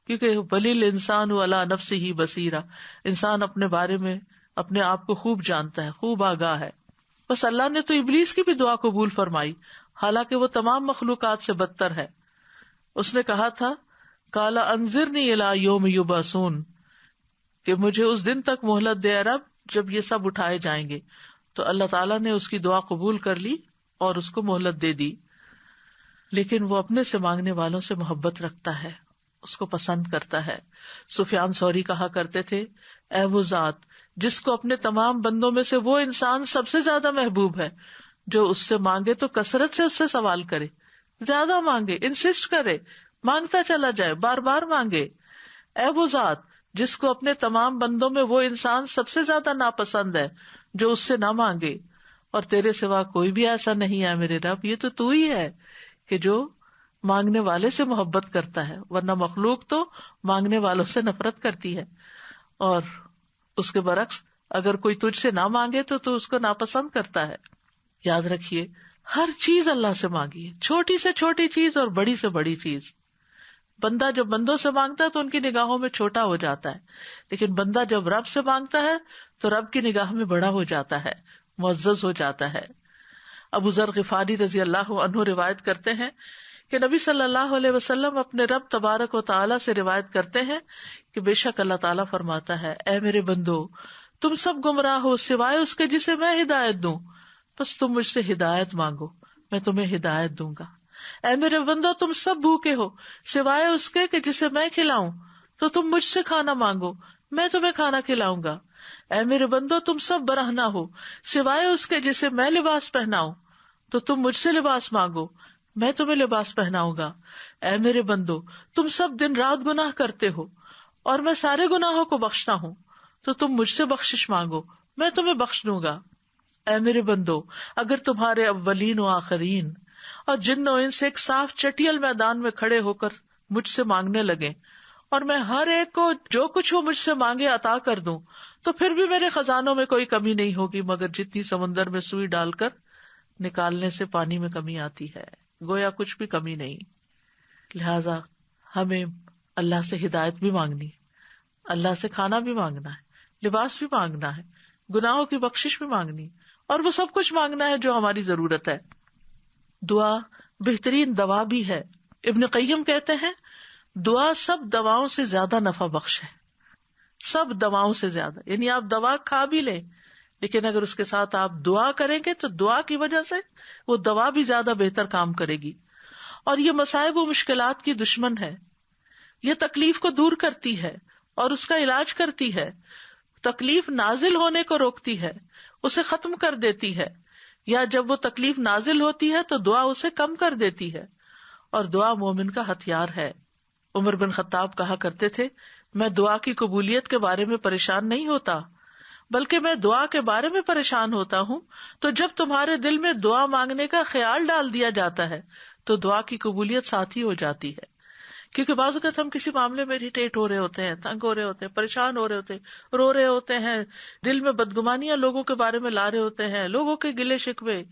کیونکہ بلیل انسان علی نفسہ بصیرہ، انسان اپنے بارے میں اپنے آپ کو خوب جانتا ہے، خوب آگاہ ہے. بس اللہ نے تو ابلیس کی بھی دعا قبول فرمائی، حالانکہ وہ تمام مخلوقات سے بدتر ہے. اس نے کہا تھا قال انظرنی الی یوم یبعثون، کہ مجھے اس دن تک مہلت دے رب جب یہ سب اٹھائے جائیں گے. تو اللہ تعالیٰ نے اس کی دعا قبول کر لی اور اس کو مہلت دے دی. لیکن وہ اپنے سے مانگنے والوں سے محبت رکھتا ہے، اس کو پسند کرتا ہے. سفیان ثوری کہا کرتے تھے اے وہ ذات جس کو اپنے تمام بندوں میں سے وہ انسان سب سے زیادہ محبوب ہے جو اس سے مانگے تو کثرت سے اس سے سوال کرے، زیادہ مانگے، انسسٹ کرے، مانگتا چلا جائے، بار بار مانگے. اے وہ ذات جس کو اپنے تمام بندوں میں وہ انسان سب سے زیادہ ناپسند ہے جو اس سے نہ مانگے، اور تیرے سوا کوئی بھی ایسا نہیں ہے میرے رب، یہ تو ہی ہے کہ جو مانگنے والے سے محبت کرتا ہے، ورنہ مخلوق تو مانگنے والوں سے نفرت کرتی ہے. اور اس کے برعکس اگر کوئی تجھ سے نہ مانگے تو اس کو ناپسند کرتا ہے. یاد رکھیے ہر چیز اللہ سے مانگیے، چھوٹی سے چھوٹی چیز اور بڑی سے بڑی چیز. بندہ جب بندوں سے مانگتا ہے تو ان کی نگاہوں میں چھوٹا ہو جاتا ہے، لیکن بندہ جب رب سے مانگتا ہے تو رب کی نگاہ میں بڑا ہو جاتا ہے، معزز ہو جاتا ہے. ابو ذر غفاری رضی اللہ عنہ روایت کرتے ہیں کہ نبی صلی اللہ علیہ وسلم اپنے رب تبارک و تعالیٰ سے روایت کرتے ہیں کہ بے شک اللہ تعالیٰ فرماتا ہے اے میرے بندو تم سب گمراہ ہو سوائے اس کے جسے میں ہدایت دوں، بس تم مجھ سے ہدایت مانگو میں تمہیں ہدایت دوں گا. اے میرے بندو تم سب بھوکے ہو سوائے اس کے کہ جسے میں کھلاؤں، تو تم مجھ سے کھانا مانگو میں تمہیں کھانا کھلاؤں گا. اے میرے بندو تم سب برہنہ ہو سوائے اس کے جسے میں لباس پہناؤں، تو تم مجھ سے لباس مانگو میں تمہیں لباس پہناؤں گا. اے میرے بندو تم سب دن رات گناہ کرتے ہو اور میں سارے گناہوں کو بخشتا ہوں، تو تم مجھ سے بخشش مانگو میں تمہیں بخش دوں گا. اے میرے بندو اگر تمہارے اولین و آخرین اور جن و انس ایک صاف چٹیل میدان میں کھڑے ہو کر مجھ سے مانگنے لگے اور میں ہر ایک کو جو کچھ وہ مجھ سے مانگے عطا کر دوں، تو پھر بھی میرے خزانوں میں کوئی کمی نہیں ہوگی مگر جتنی سمندر میں سوئی ڈال کر نکالنے سے پانی میں کمی آتی ہے، گویا کچھ بھی کمی نہیں. لہذا ہمیں اللہ سے ہدایت بھی مانگنی، اللہ سے کھانا بھی مانگنا ہے، لباس بھی مانگنا ہے، گناہوں کی بخشش بھی مانگنی، اور وہ سب کچھ مانگنا ہے جو ہماری ضرورت ہے. دعا بہترین دوا بھی ہے. ابن قیم کہتے ہیں دعا سب دواؤں سے زیادہ نفع بخش ہے. سب دواؤں سے زیادہ. یعنی آپ دوا کھا بھی لیں لیکن اگر اس کے ساتھ آپ دعا کریں گے تو دعا کی وجہ سے وہ دوا بھی زیادہ بہتر کام کرے گی. اور یہ مصائب و مشکلات کی دشمن ہے. یہ تکلیف کو دور کرتی ہے اور اس کا علاج کرتی ہے. تکلیف نازل ہونے کو روکتی ہے, اسے ختم کر دیتی ہے, یا جب وہ تکلیف نازل ہوتی ہے تو دعا اسے کم کر دیتی ہے. اور دعا مومن کا ہتھیار ہے. عمر بن خطاب کہا کرتے تھے, میں دعا کی قبولیت کے بارے میں پریشان نہیں ہوتا بلکہ میں دعا کے بارے میں پریشان ہوتا ہوں. تو جب تمہارے دل میں دعا مانگنے کا خیال ڈال دیا جاتا ہے تو دعا کی قبولیت ساتھ ہی ہو جاتی ہے. کیونکہ بعض اوقات ہم کسی معاملے میں اریٹیٹ ہو رہے ہوتے ہیں, تنگ ہو رہے ہوتے ہیں, پریشان ہو رہے ہوتے ہیں, رو رہے ہوتے ہیں, دل میں بدگمانیاں لوگوں کے بارے میں لا رہے ہوتے ہیں, لوگوں کے گلے شکوے.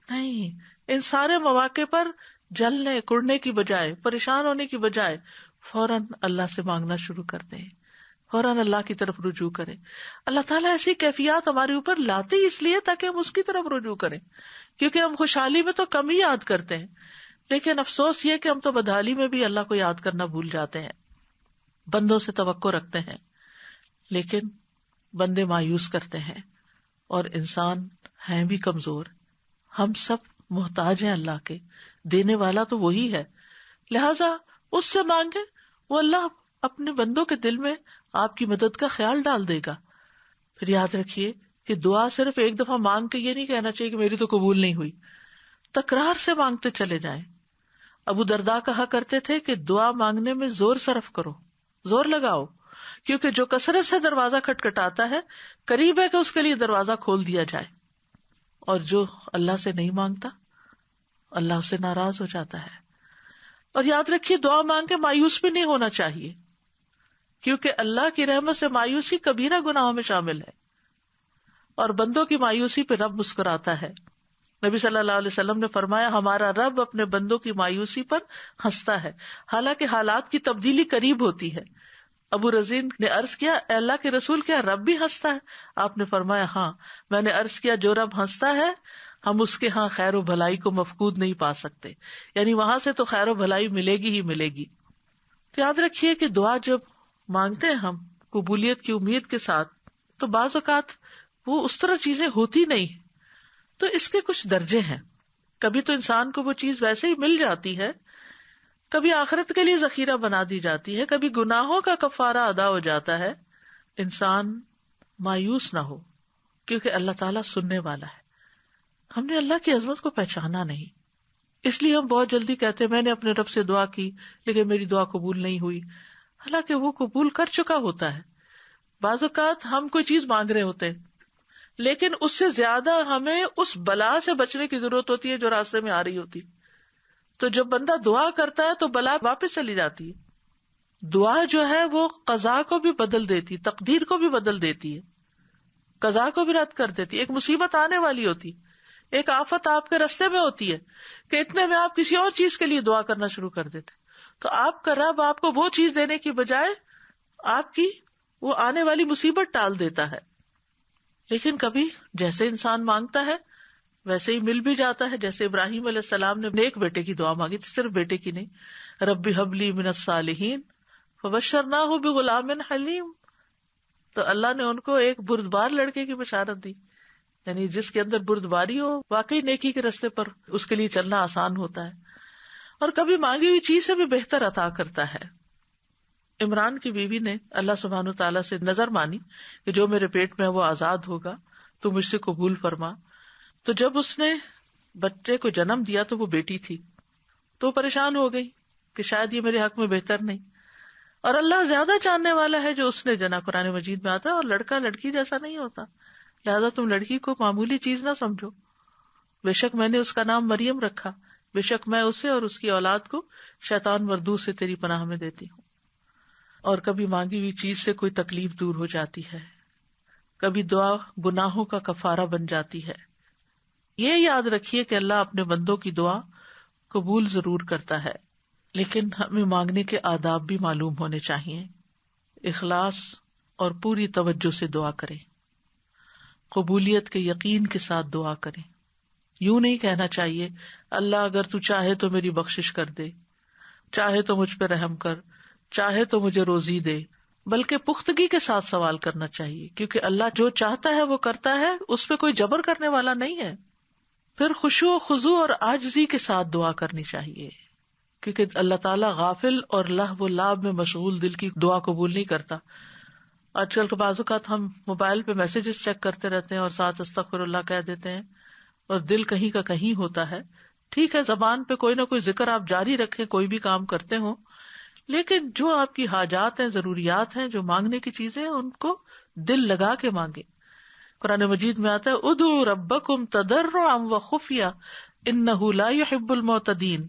نہیں, ان سارے مواقع پر جلنے کڑنے کی بجائے, پریشان ہونے کی بجائے فوراً اللہ سے مانگنا شروع کر دیں, فوراً اللہ کی طرف رجوع کریں. اللہ تعالیٰ ایسی کیفیات ہمارے اوپر لاتے ہی اس لیے تاکہ ہم اس کی طرف رجوع کریں, کیونکہ ہم خوشحالی میں تو کم ہی یاد کرتے ہیں, لیکن افسوس یہ کہ ہم تو بدحالی میں بھی اللہ کو یاد کرنا بھول جاتے ہیں. بندوں سے توقع رکھتے ہیں لیکن بندے مایوس کرتے ہیں, اور انسان ہیں بھی کمزور. ہم سب محتاج ہیں اللہ کے, دینے والا تو وہی ہے, لہذا اس سے مانگے, وہ اللہ اپنے بندوں کے دل میں آپ کی مدد کا خیال ڈال دے گا. پھر یاد رکھیے کہ دعا صرف ایک دفعہ مانگ کے یہ نہیں کہنا چاہیے کہ میری تو قبول نہیں ہوئی, تکرار سے مانگتے چلے جائیں. ابو درداء کہا کرتے تھے کہ دعا مانگنے میں زور صرف کرو, زور لگاؤ, کیونکہ جو کثرت سے دروازہ کھٹکھٹاتا ہے قریب ہے کہ اس کے لیے دروازہ کھول دیا جائے, اور جو اللہ سے نہیں مانگتا اللہ اس سے ناراض ہو جاتا ہے. اور یاد رکھیے دعا مانگ کے مایوس بھی نہیں ہونا چاہیے, کیونکہ اللہ کی رحمت سے مایوسی کبیرہ گناہوں میں شامل ہے, اور بندوں کی مایوسی پہ رب مسکراتا ہے. نبی صلی اللہ علیہ وسلم نے فرمایا, ہمارا رب اپنے بندوں کی مایوسی پر ہنستا ہے, حالانکہ حالات کی تبدیلی قریب ہوتی ہے. ابو رزین نے عرض کیا, اے اللہ کے رسول, کیا رب بھی ہنستا ہے؟ آپ نے فرمایا, ہاں. میں نے عرض کیا, جو رب ہنستا ہے ہم اس کے ہاں خیر و بھلائی کو مفقود نہیں پا سکتے, یعنی وہاں سے تو خیر و بھلائی ملے گی ہی ملے گی. تو یاد رکھیے کہ دعا جب مانگتے ہیں ہم قبولیت کی امید کے ساتھ, تو بعض اوقات وہ اس طرح چیزیں ہوتی نہیں. تو اس کے کچھ درجے ہیں. کبھی تو انسان کو وہ چیز ویسے ہی مل جاتی ہے, کبھی آخرت کے لیے ذخیرہ بنا دی جاتی ہے, کبھی گناہوں کا کفارہ ادا ہو جاتا ہے. انسان مایوس نہ ہو, کیونکہ اللہ تعالیٰ سننے والا ہے. ہم نے اللہ کی عظمت کو پہچانا نہیں, اس لیے ہم بہت جلدی کہتے ہیں میں نے اپنے رب سے دعا کی لیکن میری دعا قبول نہیں ہوئی, حالانکہ وہ قبول کر چکا ہوتا ہے. بعض اوقات ہم کوئی چیز مانگ رہے ہوتے ہیں لیکن اس سے زیادہ ہمیں اس بلا سے بچنے کی ضرورت ہوتی ہے جو راستے میں آ رہی ہوتی. تو جب بندہ دعا کرتا ہے تو بلا واپس چلی جاتی ہے. دعا جو ہے وہ قضا کو بھی بدل دیتی, تقدیر کو بھی بدل دیتی ہے, قضا کو بھی رد کر دیتی. ایک مصیبت آنے والی ہوتی, ایک آفت آپ کے راستے میں ہوتی ہے کہ اتنے میں آپ کسی اور چیز کے لیے دعا کرنا شروع کر دیتے, تو آپ کا رب آپ کو وہ چیز دینے کی بجائے آپ کی وہ آنے والی مصیبت ٹال دیتا ہے. لیکن کبھی جیسے انسان مانگتا ہے ویسے ہی مل بھی جاتا ہے. جیسے ابراہیم علیہ السلام نے ایک بیٹے کی دعا مانگی تھی, صرف بیٹے کی نہیں, رب ہب لی من الصالحین فبشرناہ بغلام حلیم. تو اللہ نے ان کو ایک بردبار لڑکے کی بشارت دی, یعنی جس کے اندر بردباری ہو, واقعی نیکی کے راستے پر اس کے لیے چلنا آسان ہوتا ہے. اور کبھی مانگی ہوئی چیز سے بھی بہتر عطا کرتا ہے. عمران کی بیوی نے اللہ سبحانہ تعالیٰ سے نظر مانی کہ جو میرے پیٹ میں ہے وہ آزاد ہوگا, تو مجھ سے قبول فرما. تو جب اس نے بچے کو جنم دیا تو وہ بیٹی تھی, تو پریشان ہو گئی کہ شاید یہ میرے حق میں بہتر نہیں. اور اللہ زیادہ جاننے والا ہے جو اس نے جنا. قرآن مجید میں آتا ہے, اور لڑکا لڑکی جیسا نہیں ہوتا, لہذا تم لڑکی کو معمولی چیز نہ سمجھو. بے شک میں نے اس کا نام مریم رکھا, بے شک میں اسے اور اس کی اولاد کو شیطان مردود سے تیری پناہ میں دیتی ہوں. اور کبھی مانگی ہوئی چیز سے کوئی تکلیف دور ہو جاتی ہے, کبھی دعا گناہوں کا کفارہ بن جاتی ہے. یہ یاد رکھیے کہ اللہ اپنے بندوں کی دعا قبول ضرور کرتا ہے, لیکن ہمیں مانگنے کے آداب بھی معلوم ہونے چاہیے. اخلاص اور پوری توجہ سے دعا کریں, قبولیت کے یقین کے ساتھ دعا کریں. یوں نہیں کہنا چاہیے اللہ اگر تو چاہے تو میری بخشش کر دے, چاہے تو مجھ پہ رحم کر, چاہے تو مجھے روزی دے, بلکہ پختگی کے ساتھ سوال کرنا چاہیے، کیونکہ اللہ جو چاہتا ہے وہ کرتا ہے، اس پہ کوئی جبر کرنے والا نہیں ہے۔ پھر خشوع و خضوع اور عاجزی کے ساتھ دعا کرنی چاہیے، کیونکہ اللہ تعالیٰ غافل اور لہو و لعب میں مشغول دل کی دعا قبول نہیں کرتا۔ آج کل کے بعض اوقات ہم موبائل پہ میسیجز چیک کرتے رہتے ہیں اور ساتھ استغفر اللہ کہہ دیتے ہیں اور دل کہیں کا کہیں ہوتا ہے۔ ٹھیک ہے، زبان پہ کوئی نہ کوئی ذکر آپ جاری رکھیں، کوئی بھی کام کرتے ہوں، لیکن جو آپ کی حاجات ہیں، ضروریات ہیں، جو مانگنے کی چیزیں ہیں، ان کو دل لگا کے مانگیں۔ قرآن مجید میں آتا ہے ادعوا ربکم تضرعا وخفیا انہ لا یحب المعتدین،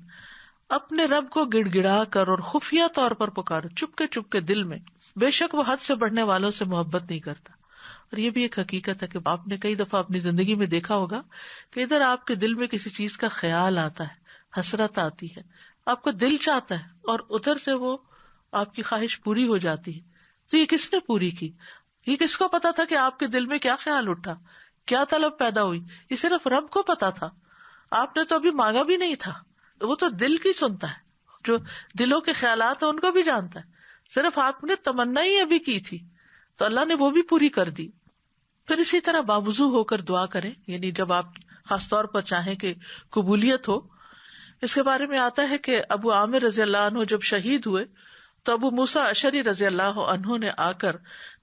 اپنے رب کو گڑ گڑا کر اور خفیہ طور پر پکارو، چپ کے دل میں، بے شک وہ حد سے بڑھنے والوں سے محبت نہیں کرتا۔ اور یہ بھی ایک حقیقت ہے کہ آپ نے کئی دفعہ اپنی زندگی میں دیکھا ہوگا کہ ادھر آپ کے دل میں کسی چیز کا خیال آتا ہے، حسرت آتی ہے، آپ کا دل چاہتا ہے، اور ادھر سے وہ آپ کی خواہش پوری ہو جاتی ہے۔ تو یہ کس نے پوری کی؟ یہ کس کو پتا تھا کہ آپ کے دل میں کیا خیال اٹھا، کیا طلب پیدا ہوئی؟ یہ صرف رب کو پتا تھا، آپ نے تو ابھی مانگا بھی نہیں تھا۔ وہ تو دل کی سنتا ہے، جو دلوں کے خیالات ہیں ان کو بھی جانتا ہے، صرف آپ نے تمنا ہی ابھی کی تھی تو اللہ نے وہ بھی پوری کر دی۔ پھر اسی طرح باوضو ہو کر دعا کریں، یعنی جب آپ خاص طور پر چاہیں کہ قبولیت ہو۔ اس کے بارے میں آتا ہے کہ ابو عامر رضی اللہ عنہ جب شہید ہوئے تو ابو موسیٰ اشعری رضی اللہ عنہ نے آ کر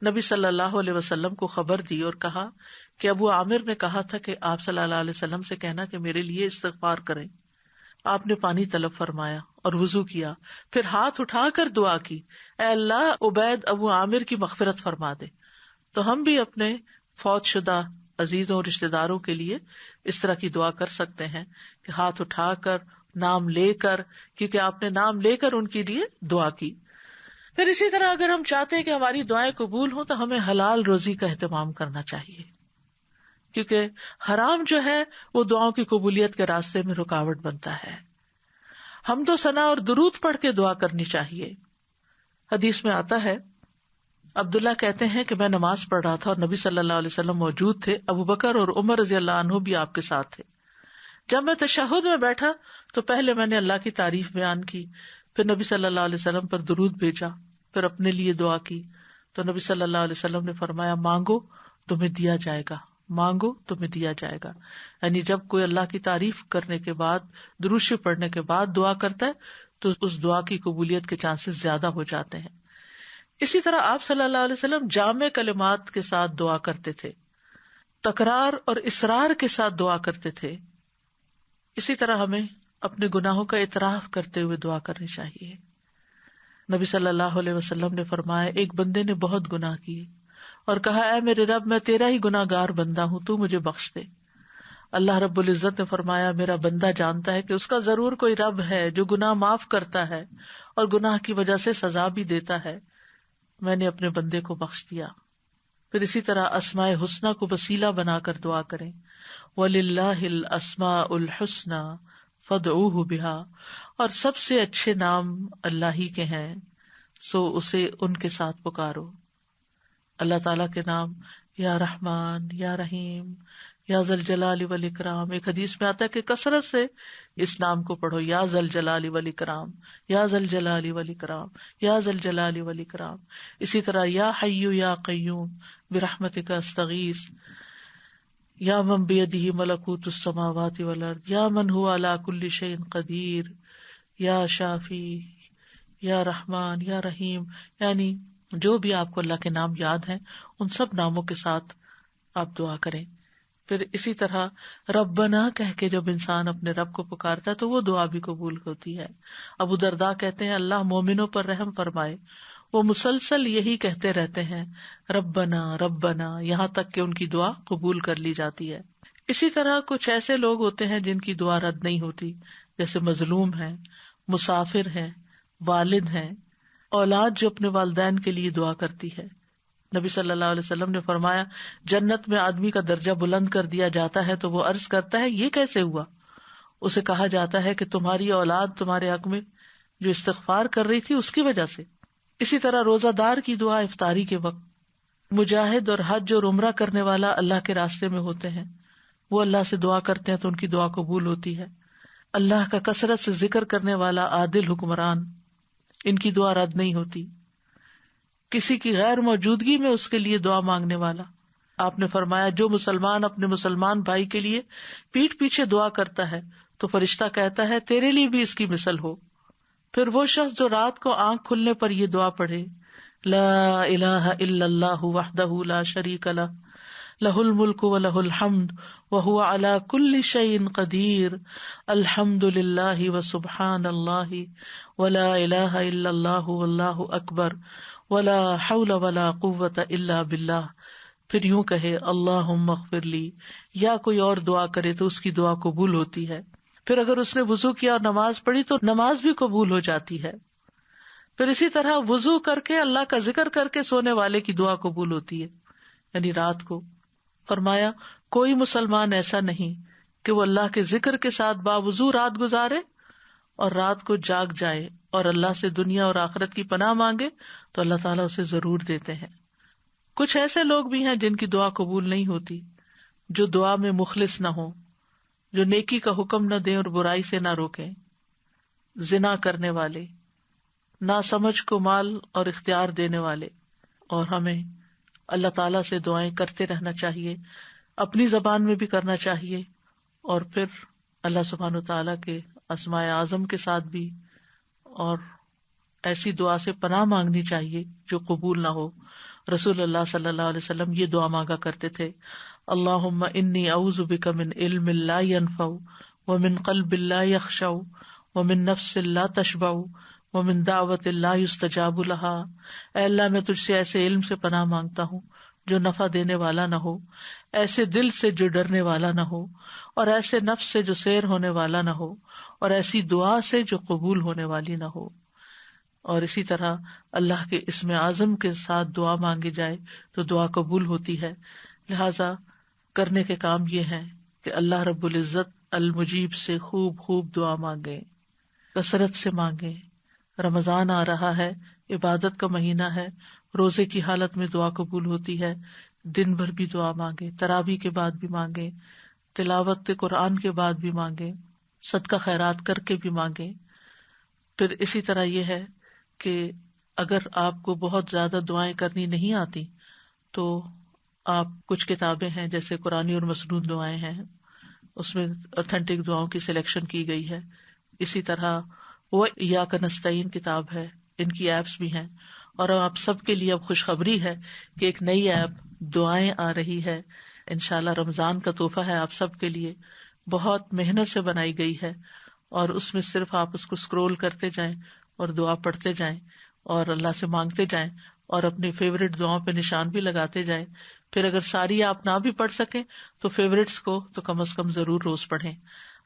نبی صلی اللہ علیہ وسلم کو خبر دی اور کہا کہ ابو عامر نے کہا تھا کہ آپ صلی اللہ علیہ وسلم سے کہنا کہ میرے لیے استغفار کریں۔ آپ نے پانی طلب فرمایا اور وضو کیا، پھر ہاتھ اٹھا کر دعا کی، اے اللہ عبید ابو عامر کی مغفرت فرما دے۔ تو ہم بھی اپنے فوت شدہ عزیزوں اور رشتے داروں کے لیے اس طرح کی دعا کر سکتے ہیں کہ ہاتھ اٹھا کر، نام لے کر، کیونکہ آپ نے نام لے کر ان کے لیے دعا کی۔ پھر اسی طرح اگر ہم چاہتے ہیں کہ ہماری دعائیں قبول ہوں تو ہمیں حلال روزی کا اہتمام کرنا چاہیے، کیونکہ حرام جو ہے وہ دعاؤں کی قبولیت کے راستے میں رکاوٹ بنتا ہے۔ حمد و ثنا اور درود پڑھ کے دعا کرنی چاہیے۔ حدیث میں آتا ہے، عبداللہ کہتے ہیں کہ میں نماز پڑھ رہا تھا اور نبی صلی اللہ علیہ وسلم موجود تھے، ابو بکر اور عمر رضی اللہ عنہ بھی آپ کے ساتھ تھے۔ جب میں تشہد میں بیٹھا تو پہلے میں نے اللہ کی تعریف بیان کی، پھر نبی صلی اللہ علیہ وسلم پر درود بھیجا، پھر اپنے لیے دعا کی۔ تو نبی صلی اللہ علیہ وسلم نے فرمایا، مانگو تمہیں دیا جائے گا، مانگو تمہیں دیا جائے گا۔ یعنی جب کوئی اللہ کی تعریف کرنے کے بعد، درود شریف پڑھنے کے بعد دعا کرتا ہے تو اس دعا کی قبولیت کے چانسز زیادہ ہو جاتے ہیں۔ اسی طرح آپ صلی اللہ علیہ وسلم جامع کلمات کے ساتھ دعا کرتے تھے، تکرار اور اصرار کے ساتھ دعا کرتے تھے۔ اسی طرح ہمیں اپنے گناہوں کا اعتراف کرتے ہوئے دعا کرنی چاہیے۔ نبی صلی اللہ علیہ وسلم نے فرمایا، ایک بندے نے بہت گناہ کیے اور کہا، اے میرے رب میں تیرا ہی گناہ گار بندہ ہوں، تو مجھے بخش دے۔ اللہ رب العزت نے فرمایا، میرا بندہ جانتا ہے کہ اس کا ضرور کوئی رب ہے جو گناہ معاف کرتا ہے اور گناہ کی وجہ سے سزا بھی دیتا ہے، میں نے اپنے بندے کو بخش دیا۔ پھر اسی طرح اسماء حسنی کو وسیلہ بنا کر دعا کریں، وَلِلَّهِ الْأَسْمَاءُ الْحُسْنَى فَادْعُوهُ بِهَا، اور سب سے اچھے نام اللہ ہی کے ہیں، سو اسے ان کے ساتھ پکارو۔ اللہ تعالیٰ کے نام یا رحمان، یا رحیم، یا ذل جلال والاکرام، ایک حدیث میں آتا ہے کہ کثرت سے اس نام کو پڑھو، یا ذل جلال والاکرام، یا ذل جلال والاکرام، یا ذل جلال والاکرام۔ اسی طرح یا حی یا قیوم برحمتک استغیث، یا من بیدہ ملکوت السماوات والارض، یا من هو علی کل شیء قدیر، یا شافی، یا رحمان، یا رحیم۔ یعنی جو بھی آپ کو اللہ کے نام یاد ہیں ان سب ناموں کے ساتھ آپ دعا کریں۔ پھر اسی طرح ربنا کہہ کے جب انسان اپنے رب کو پکارتا ہے تو وہ دعا بھی قبول ہوتی ہے۔ ابو درداء کہتے ہیں، اللہ مومنوں پر رحم فرمائے، وہ مسلسل یہی کہتے رہتے ہیں ربنا ربنا، یہاں تک کہ ان کی دعا قبول کر لی جاتی ہے۔ اسی طرح کچھ ایسے لوگ ہوتے ہیں جن کی دعا رد نہیں ہوتی، جیسے مظلوم ہیں، مسافر ہیں، والد ہیں، اولاد جو اپنے والدین کے لیے دعا کرتی ہے۔ نبی صلی اللہ علیہ وسلم نے فرمایا، جنت میں آدمی کا درجہ بلند کر دیا جاتا ہے تو وہ عرض کرتا ہے، یہ کیسے ہوا؟ اسے کہا جاتا ہے کہ تمہاری اولاد تمہارے حق میں جو استغفار کر رہی تھی اس کی وجہ سے۔ اسی طرح روزہ دار کی دعا افطاری کے وقت، مجاہد اور حج اور عمرہ کرنے والا اللہ کے راستے میں ہوتے ہیں، وہ اللہ سے دعا کرتے ہیں تو ان کی دعا قبول ہوتی ہے۔ اللہ کا کثرت سے ذکر کرنے والا عادل حکمران، ان کی دعا رد نہیں ہوتی۔ کسی کی غیر موجودگی میں اس کے لیے دعا مانگنے والا. آپ نے فرمایا جو مسلمان اپنے مسلمان بھائی کے لیے پیٹھ پیچھے دعا کرتا ہے تو فرشتہ کہتا ہے تیرے لیے بھی اس کی مثل ہو. پھر وہ شخص جو رات کو آنکھ کھلنے پر یہ دعا پڑھے لا الہ الا اللہ وحدہ لا شریک لہ لہ الملک ولہ الحمد وہو علی کل شیء قدیر الحمد للہ وسبحان اللہ ولا الہ الا اللہ واللہ اکبر ولا حول ولا قوۃ الا باللہ. پھر یوں کہے اللہم اغفر لی، یا کوئی اور دعا کرے تو اس کی دعا قبول ہوتی ہے. پھر اگر اس نے وضو کیا اور نماز پڑھی تو نماز بھی قبول ہو جاتی ہے. پھر اسی طرح وضو کر کے اللہ کا ذکر کر کے سونے والے کی دعا قبول ہوتی ہے، یعنی رات کو. فرمایا کوئی مسلمان ایسا نہیں کہ وہ اللہ کے ذکر کے ساتھ باوضو رات گزارے اور رات کو جاگ جائے اور اللہ سے دنیا اور آخرت کی پناہ مانگے تو اللہ تعالیٰ اسے ضرور دیتے ہیں. کچھ ایسے لوگ بھی ہیں جن کی دعا قبول نہیں ہوتی، جو دعا میں مخلص نہ ہو، جو نیکی کا حکم نہ دیں اور برائی سے نہ روکیں، زنا کرنے والے، ناسمجھ کو مال اور اختیار دینے والے. اور ہمیں اللہ تعالیٰ سے دعائیں کرتے رہنا چاہیے، اپنی زبان میں بھی کرنا چاہیے اور پھر اللہ سبحانہ وتعالیٰ کے اسماء اعظم کے ساتھ بھی، اور ایسی دعا سے پناہ مانگنی چاہیے جو قبول نہ ہو. رسول اللہ صلی اللہ علیہ وسلم یہ دعا مانگا کرتے تھے اللہم انی اعوذ بک من علم لا ینفع ومن قلب لا یخشع ومن نفس لا تشبع ومن دعوت لا یستجاب لہا. اے اللہ میں تجھ سے ایسے علم سے پناہ مانگتا ہوں جو نفع دینے والا نہ ہو، ایسے دل سے جو ڈرنے والا نہ ہو، اور ایسے نفس سے جو سیر ہونے والا نہ ہو، اور ایسی دعا سے جو قبول ہونے والی نہ ہو. اور اسی طرح اللہ کے اسم اعظم کے ساتھ دعا مانگی جائے تو دعا قبول ہوتی ہے. لہذا کرنے کے کام یہ ہیں کہ اللہ رب العزت المجیب سے خوب خوب دعا مانگیں، کثرت سے مانگیں. رمضان آ رہا ہے، عبادت کا مہینہ ہے، روزے کی حالت میں دعا قبول ہوتی ہے. دن بھر بھی دعا مانگیں، تراویح کے بعد بھی مانگیں، تلاوت قرآن کے بعد بھی مانگیں، صدقہ خیرات کر کے بھی مانگیں. پھر اسی طرح یہ ہے کہ اگر آپ کو بہت زیادہ دعائیں کرنی نہیں آتی تو آپ کچھ کتابیں ہیں جیسے قرآنی اور مسنون دعائیں ہیں، اس میں اوتھینٹک دعاؤں کی سلیکشن کی گئی ہے. اسی طرح وہ ایاک نستعین کتاب ہے، ان کی ایپس بھی ہیں. اور آپ سب کے لیے اب خوشخبری ہے کہ ایک نئی ایپ دعائیں آ رہی ہے، انشاءاللہ رمضان کا تحفہ ہے آپ سب کے لیے. بہت محنت سے بنائی گئی ہے اور اس میں صرف آپ اس کو اسکرول کرتے جائیں اور دعا پڑھتے جائیں اور اللہ سے مانگتے جائیں اور اپنی فیوریٹ دعاؤں پہ نشان بھی لگاتے جائیں. پھر اگر ساری آپ نہ بھی پڑھ سکیں تو فیوریٹس کو تو کم از کم ضرور روز پڑھیں.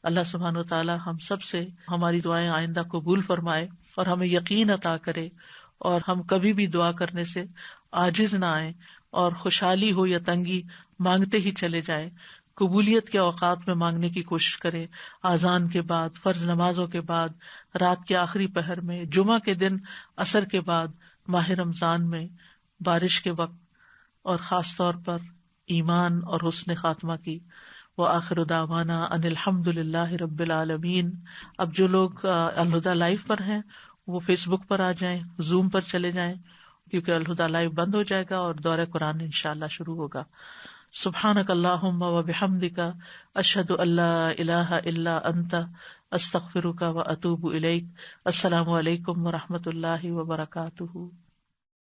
اللہ سبحانہ وتعالی ہم سب سے ہماری دعائیں آئندہ قبول فرمائے اور ہمیں یقین عطا کرے اور ہم کبھی بھی دعا کرنے سے عاجز نہ آئیں اور خوشحالی ہو یا تنگی مانگتے ہی چلے جائیں. قبولیت کے اوقات میں مانگنے کی کوشش کرے، اذان کے بعد، فرض نمازوں کے بعد، رات کے آخری پہر میں، جمعہ کے دن عصر کے بعد، ماہ رمضان میں، بارش کے وقت، اور خاص طور پر ایمان اور حسن خاتمہ کی. وآخر دعوانا ان الحمد للہ رب العالمین. اب جو لوگ الہدیٰ لائیو پر ہیں وہ فیس بک پر آ جائیں، زوم پر چلے جائیں کیونکہ الہدیٰ لائیو بند ہو جائے گا اور دورہ قرآن انشاءاللہ شروع ہوگا. سبحانک اللہم وبحمدک اشہد ان لا الہ الا انت استغفرک واتوب الیک. السلام علیکم ورحمۃ اللہ وبرکاتہ.